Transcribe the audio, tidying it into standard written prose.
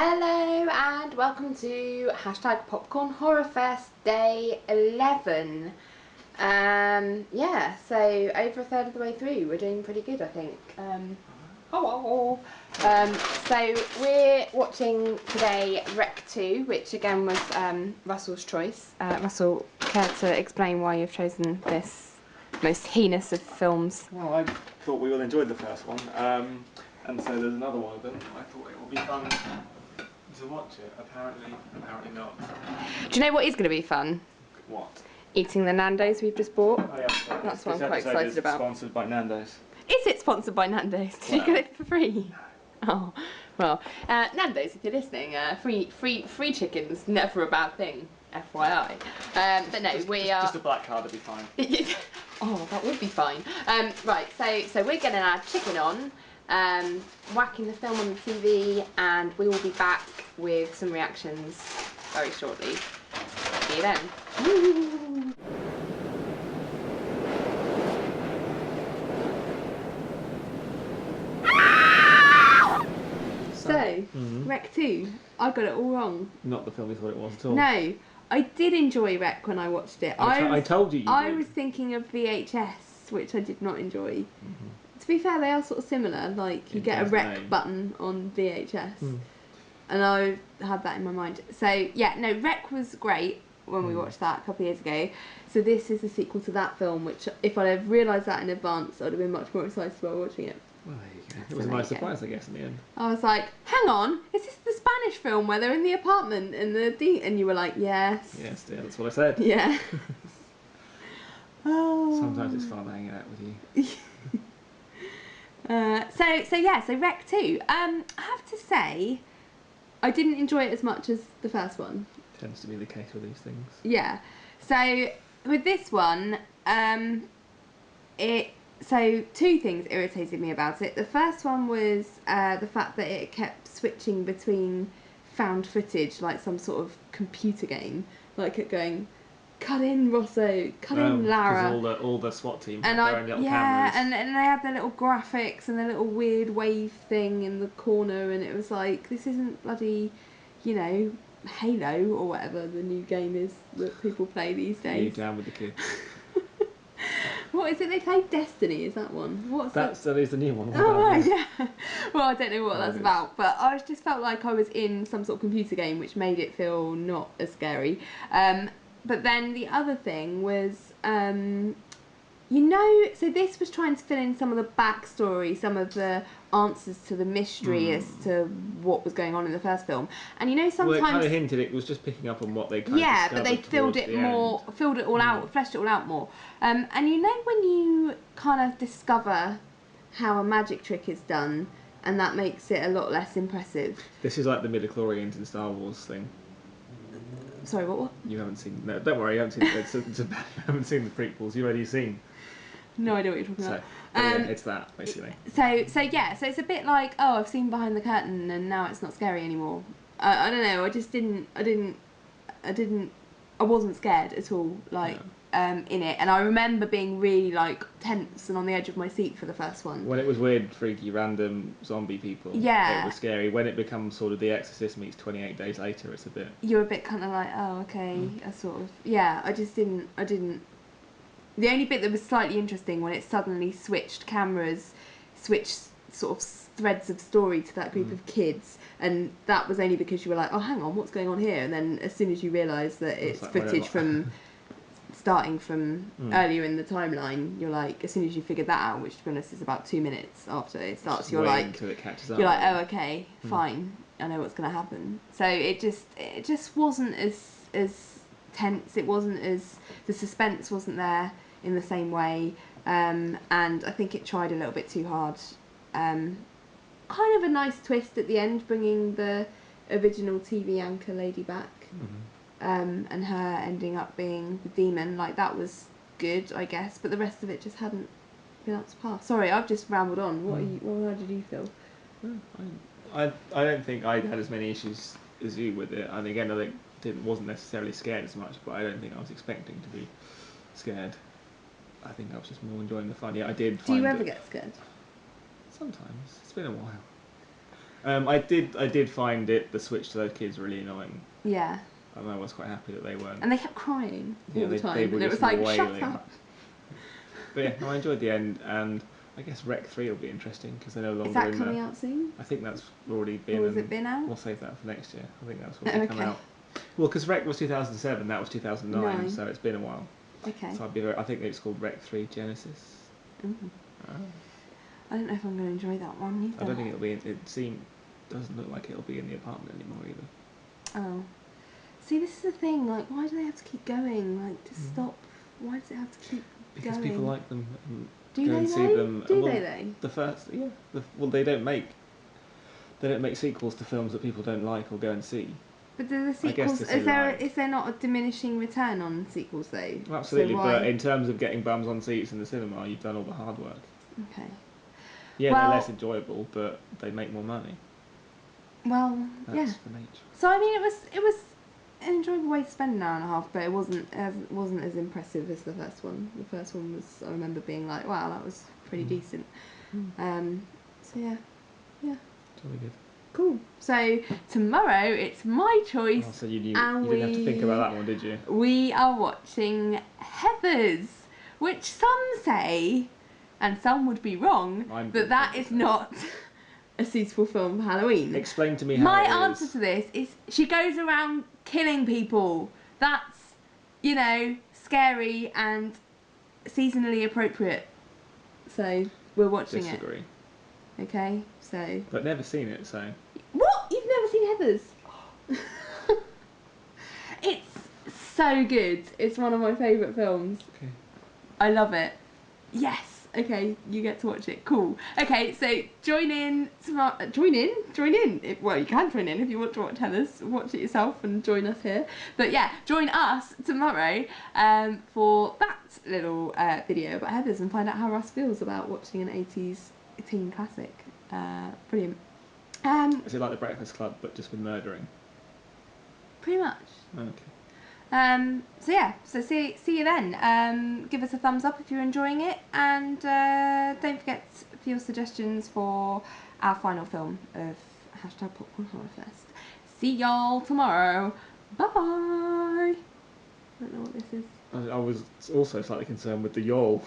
Hello and welcome to #Popcorn Horror Fest Day 11. Yeah, so over a third of the way through, we're doing pretty good, I think. So we're watching today Rec 2, which again was Russell's choice. Russell, care to explain why you've chosen this most heinous of films? Well, I thought we all enjoyed the first one, and so there's another one of them. I thought it would be fun to watch it. Apparently not. Do you know what is going to be fun? What? Eating the Nandos we've just bought. Oh, yeah. That's what I'm quite excited about. Sponsored by Nandos. Is it sponsored by Nandos? Did you get it for free? Oh, well, Nandos, if you're listening, free chicken's never a bad thing, FYI. But no, just a black card would be fine. Oh, that would be fine. Right, so we're getting our chicken on, whacking the film on the TV, and we will be back with some reactions very shortly. See you then. Woo! So, Rec 2, I got it all wrong. Not the film you thought it was at all. No, I did enjoy Rec when I watched it. I told you I did. was thinking of VHS, which I did not enjoy. To be fair, they are sort of similar. Like, you get a Rec button on VHS. And I had that in my mind. So, yeah, no, Rec was great when we watched that a couple of years ago. So this is a sequel to that film, which if I'd have realised that in advance, I'd have been much more excited about watching it. Well, there you go. It was a nice surprise, I guess, in the end. I was like, hang on, is this the Spanish film where they're in the apartment and and you were like, yes. Yes, dear, that's what I said. Yeah. Oh. Sometimes it's fun hanging out with you. So Rec 2. I have to say, I didn't enjoy it as much as the first one. Tends to be the case with these things. Yeah. So with this one, So two things irritated me about it. The first one was the fact that it kept switching between found footage, like some sort of computer game. Like it going, cut in Rosso, cut in Lara. Because all the SWAT team had and their own little cameras. and they had their little graphics and their little weird wave thing in the corner, and it was like, this isn't bloody, Halo or whatever the new game is that people play these days. You down with the kids. What is it they play? Destiny, is that one? That is the new one. Oh, right, yeah. Well, I don't know what that's about, but I just felt like I was in some sort of computer game, which made it feel not as scary. But then the other thing was, so this was trying to fill in some of the backstory, some of the answers to the mystery as to what was going on in the first film. And sometimes... Well, it kind of hinted it was just picking up on what they kind of discovered. But they filled it all out, fleshed it all out more. And when you kind of discover how a magic trick is done, and that makes it a lot less impressive. This is like the midichlorians in Star Wars thing. Sorry, what? You haven't seen... No, don't worry, you haven't seen you haven't seen the prequels. You've already seen... No idea what you're talking about. It's that, basically. So it's a bit like, oh, I've seen behind the curtain and now it's not scary anymore. I don't know, I wasn't scared at all, in it. And I remember being really, tense and on the edge of my seat for the first one. When it was weird, freaky, random zombie people, it was scary. When it becomes sort of The Exorcist meets 28 Days Later, it's a bit... You're a bit kind of like, oh, okay, I didn't... The only bit that was slightly interesting when it suddenly switched cameras, switched sort of threads of story to that group of kids, and that was only because you were like, oh, hang on, what's going on here? And then as soon as you realise that it's footage from starting from earlier in the timeline, you're like, as soon as you figured that out, which to be honest is about 2 minutes after it starts, you're like, until it catches up. You're like, oh, okay, fine, I know what's going to happen. So it just wasn't as tense. It wasn't as, the suspense wasn't there in the same way, and I think it tried a little bit too hard. Kind of a nice twist at the end, bringing the original TV anchor lady back, and her ending up being the demon. That was good, I guess, but the rest of it just hadn't been up to par. Sorry, I've just rambled on. How did you feel? I don't think I had as many issues as you with it, and again, I wasn't necessarily scared as much, but I don't think I was expecting to be scared. I think I was just more enjoying the fun. Yeah, I did. Do you ever get scared? Sometimes. It's been a while. I did find the switch to those kids really annoying. Yeah. And I was quite happy that they weren't. And they kept crying all the time. They were and it just was like, wailing. shut up. But yeah, no, I enjoyed the end, and I guess Rec 3 will be interesting because they're no longer Is that in coming out soon? I think that's already been. Or has it been out? We'll save that for next year. I think that's already come out. Well, because Rec was 2007, that was 2009, so it's been a while. Okay. So I think it's called Rec 3 Genesis. I don't know if I'm going to enjoy that one either. I don't think it'll be. Doesn't look like it'll be in the apartment anymore either. Oh. See, this is the thing. Like, why do they have to keep going? Like, just stop. Why does it have to keep because going? people like them. And do go they and though? see them. Do well, they though? The first, yeah. Well, they don't make sequels to films that people don't like or go and see. But the sequels, is there not a diminishing return on sequels though? Well, absolutely, so but in terms of getting bums on seats in the cinema, you've done all the hard work. Okay. Yeah, they're less enjoyable, but they make more money. Well, That's the nature. So I mean, it was an enjoyable way to spend an hour and a half, but it wasn't as impressive as the first one. The first one was, I remember being like, wow, that was pretty decent. So yeah. Totally good. Cool. So tomorrow it's my choice. Oh, so you didn't have to think about that one, did you? We are watching Heathers, which some say, and some would be wrong, that is not a suitable film for Halloween. Explain to me how My answer to this is she goes around killing people. That's, scary and seasonally appropriate. So we're watching Disagree. it. Okay, so. But never seen it, so. What? You've never seen Heathers? It's so good. It's one of my favourite films. Okay. I love it. Yes. Okay, you get to watch it. Cool. Okay, so join in. Join in. Well, you can join in if you want to watch Heathers. Watch it yourself and join us here. But yeah, join us tomorrow for that little video about Heathers and find out how Russ feels about watching an 80s teen classic. Brilliant. Is it like The Breakfast Club, but just with murdering? Pretty much. Okay. So yeah, so see you then. Give us a thumbs up if you're enjoying it, and don't forget for your suggestions for our final film of #PopcornHorrorFest. See y'all tomorrow. Bye. I don't know what this is. I was also slightly concerned with the yawl.